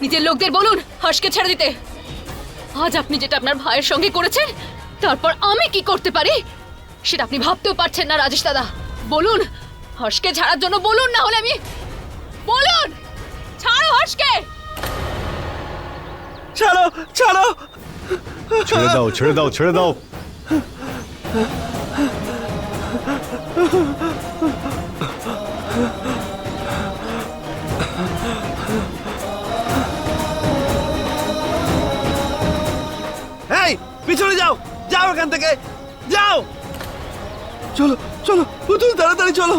নিজের লোকদের বলুন হর্ষকে ছেড়ে দিতে। আজ আপনি যেটা আপনার ভাইয়ের সঙ্গে করেছেন, তারপর আমি কি করতে পারি সেটা আপনি ভাবতেও পারছেন না। রাজেশ দাদা বলুন হর্ষকে ছাড়ার জন্য বলুন, না হলে আমি বলুন ছাড়ো হর্ষকে। ছাড়ো ছাড়ো। ছেড়ে দাও, ছেড়ে দাও, ছেড়ে দাও। এই পিছনে যাও, যাও এখান থেকে, যাও। চলো চলো পুতুল, তাড়াতাড়ি চলো।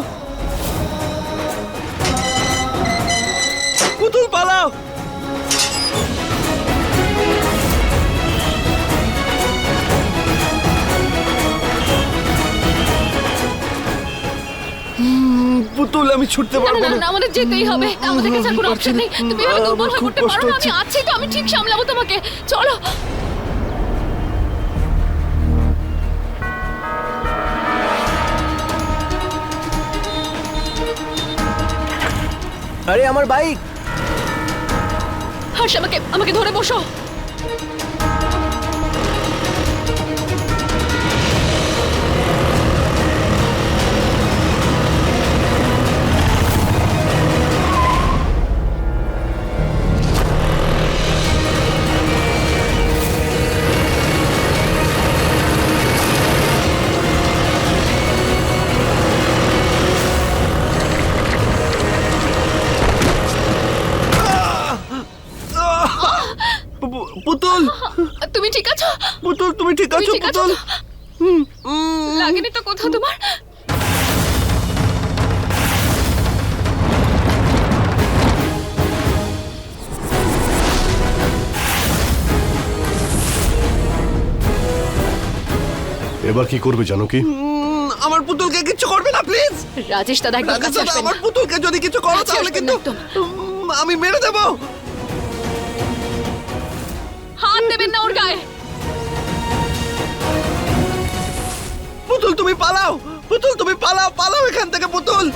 পুতুল পালাও। পুতুল আমি ছুটতে না পারবো না না। না, আমাদের যেতেই হবে, আমাদের কাছে আর কোনো অপশন নেই। তুমি এভাবে দুর্বল হয়ে খুব পড়তে কষ্ট পারো না, আমি হচ্ছে। আছি তো, আমি ঠিক সামলাবো তোমাকে। চলো। আরে আমার বাইক! হর্ষ আমাকে আমাকে ধরে বসো। পুতুল তুমি ঠিক আছো? পুতুল তুমি ঠিক তুমি আছো? ঠিক আছো পুতুল তো? লাগেনি তো কোথাও তোমার? এবার কি করবে জানো কি? আমার পুতুলকে কিছু করবে না প্লিজ। রাজেশ দাদা একদম কাছে আসবেন আমার না। পুতুলকে যদি কিছু করো কাছে তাহলে আসবেন কিন্তু না একদম। আমি মেরে দেবো। হাত দেবেন না ওর গায়ে। পুতুল তুমি পালাও, পুতুল তুমি পালাও, পালাও এখান থেকে পুতুল।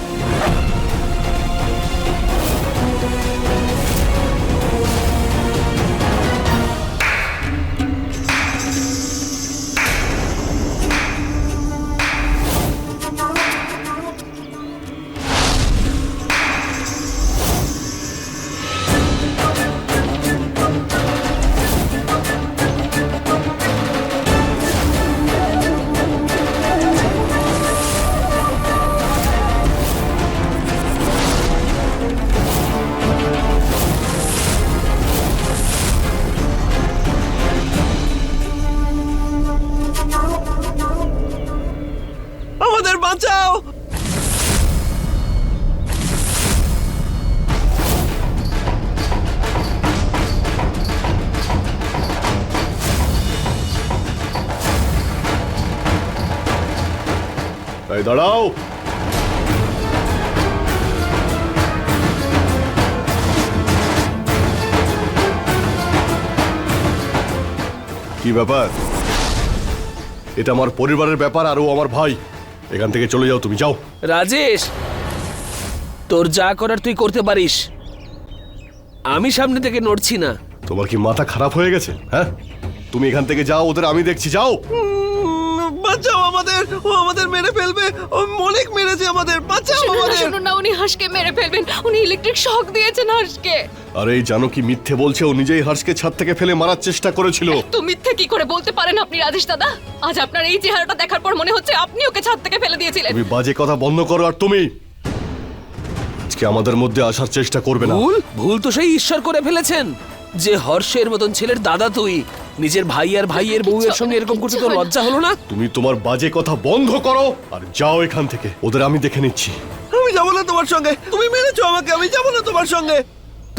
আমাদের বাঁচাও। এই দাঁড়াও। কি ব্যাপার? এটা আমার পরিবারের ব্যাপার, আর ও আমার ভাই। এখান থেকে চলে যাও, তুমি যাও। রাজেশ, তোর যা করার তুই করতে পারিস, আমি সামনে থেকে নড়ছি না। তোমার কি মাথা খারাপ হয়ে গেছে? হ্যাঁ, তুমি এখান থেকে যাও, ওদের আমি দেখছি, যাও। বাঁচাও আমাদের, ও আমাদের মেরে ফেলবে। ও অনেক মেরেছে আমাদের, বাঁচাও শুনুন না, আমাদের। শুনুন না, উনি হর্ষকে মেরে ফেলবেন। উনি ইলেকট্রিক শক দিয়েছেন হর্ষকে। আরে এই জানো কি মিথ্যে বলছে, ও নিজেই হর্ষকে ছাদ থেকে ফেলে মারার চেষ্টা করেছিল। তো মিথ্যে কি করে বলতে পারেন আপনি রাজেশ দাদা? আজ আপনার এই চেহারাটা দেখার পর মনে হচ্ছে আপনি ওকে ছাদ থেকে ফেলে দিয়েছিলেন। তুমি বাজে কথা বন্ধ করো, আর তুমি আজকে আমাদের মধ্যে আসার চেষ্টা করবে না। ভুল ভুল তো সেই ঈশ্বর করে ফেলেছেন, যে হর্ষের মতন ছেলের দাদা তুই নিজের ভাই আর ভাইয়ের বউয়ের সঙ্গে এরকম করতে তোর লজ্জা হলো না? তুমি তোমার বাজে কথা বন্ধ করো আর যাও এখান থেকে, ওদের আমি দেখে নিচ্ছি। আমি যাবো না তোমার সঙ্গে, তুমি মেরেছো আমাকে, আমি যাবো না তোমার সঙ্গে।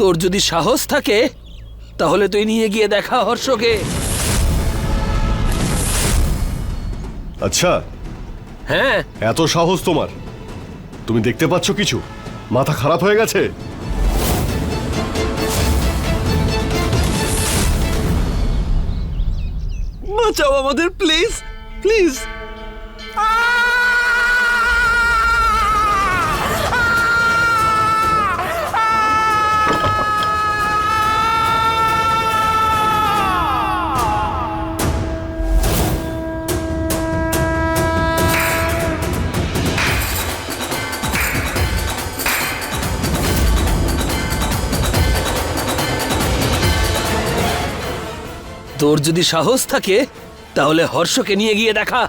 তোর যদি সাহস থাকে তাহলে তুই নিয়ে গিয়ে দেখা হর্ষকে। আচ্ছা, হ্যাঁ, এত সাহস তোমার? তুমি দেখতে পাচ্ছ কিছু? মাথা খারাপ হয়ে গেছে? বাঁচাও আমাদের প্লিজ, প্লিজ। তোর যদি সাহস থাকে তাহলে হর্ষকে নিয়ে গিয়ে দেখা।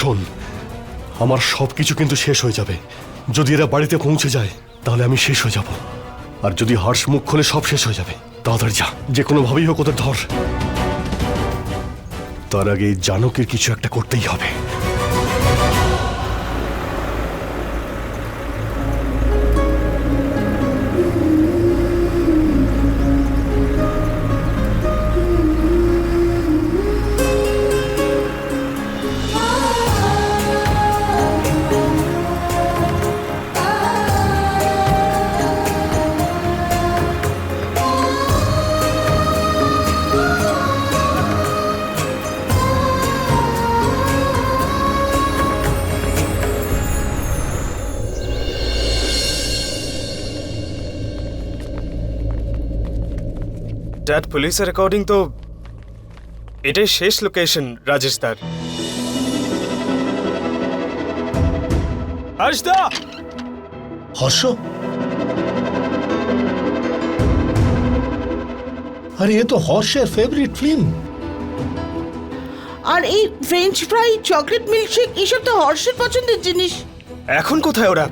শোন, আমার সবকিছু কিন্তু শেষ হয়ে যাবে যদি এরা বাড়িতে পৌঁছে যায়, তাহলে আমি শেষ হয়ে যাব। আর যদি হর্ষ মুখ খুলে সব শেষ হয়ে যাবে, তাড়াতাড়ি যা, যে কোনো ভাবেই হোক ওদের ধর। তার আগে এই জানকের কিছু একটা করতেই হবে। ড্যাড, পুলিশের অ্যাকর্ডিং তো এটাই শেষ লোকেশন রাজেশদার। হর্ষদা! হর্ষ, আরে এ তো হর্ষের ফেভারিট ফিল্ম। আর এই ফ্রেঞ্চ ফ্রাই, চকলেট মিল্কশেক এসব তো হর্ষের পছন্দের জিনিস। এখন কোথায় ওরা?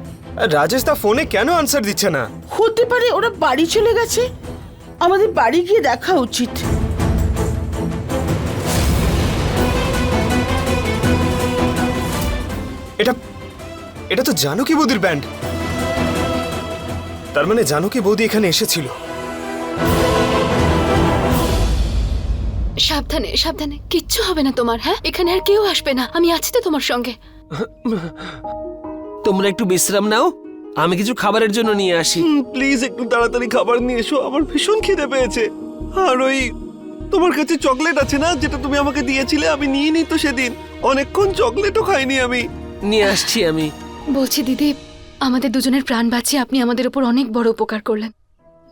রাজেশদা ফোনে কেন আনসার দিচ্ছে না? হতে পারে ওরা বাড়ি চলে গেছে। আমাদের বাড়ি গিয়ে দেখা উচিত। এটা এটা তো জানকী বৌদির ব্যান্ড। তার মানে জানকী বৌদি এখানে এসেছিল। সাবধানে সাবধানে, কিচ্ছু হবে না তোমার। হ্যাঁ, এখানে আর কেউ আসবে না, আমি আছি তো তোমার সঙ্গে। তোমরা একটু বিশ্রাম নাও, আমি কিছু খাবারের জন্য নিয়ে আসি। প্লিজ একটু তাড়াতাড়ি খাবার নিয়ে এসো, আমার ভীষণ খিদে পেয়েছে। আর ওই তোমার কাছে চকলেট আছে না, যেটা তুমি আমাকে দিয়েছিলে? আমি নিয়ে নি তো সেদিন, অনেকক্ষণ চকলেটও খাইনি আমি। নিয়ে আসছি আমি। বলছি দিদি, আমাদের দুজনের প্রাণ বাঁচিয়ে আপনি আমাদের উপর অনেক বড় উপকার করলেন।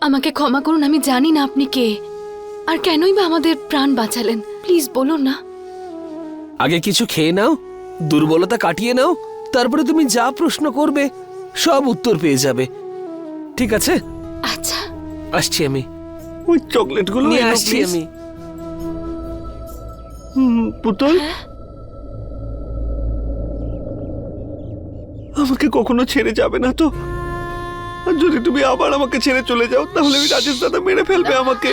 আমাকে ক্ষমা করুন, আমি জানি না আপনি কে আর কেনই বা আমাদের প্রাণ বাঁচালেন। প্লিজ বলুন না। আগে কিছু খেয়ে নাও, দুর্বলতা কাটিয়ে নাও, তারপরে তুমি যা প্রশ্ন করবে সব উত্তর পেয়ে যাবে। ঠিক আছে? আচ্ছা, আসছি আমি। ওই চকলেটগুলো নিয়ে এনো, আসছি please। আমি। পুতুল, আমাকে কখনো ছেড়ে যাবে না তো? আর যদি তুমি আবার আমাকে ছেড়ে চলে যাও, তাহলে আমি রাজেশ দাদা মেরে ফেলবে আমাকে।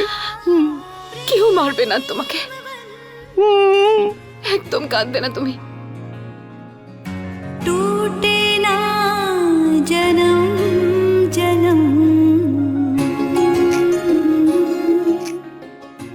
কেউ মারবে না তোমাকে। একদম কাঁদবে না তুমি।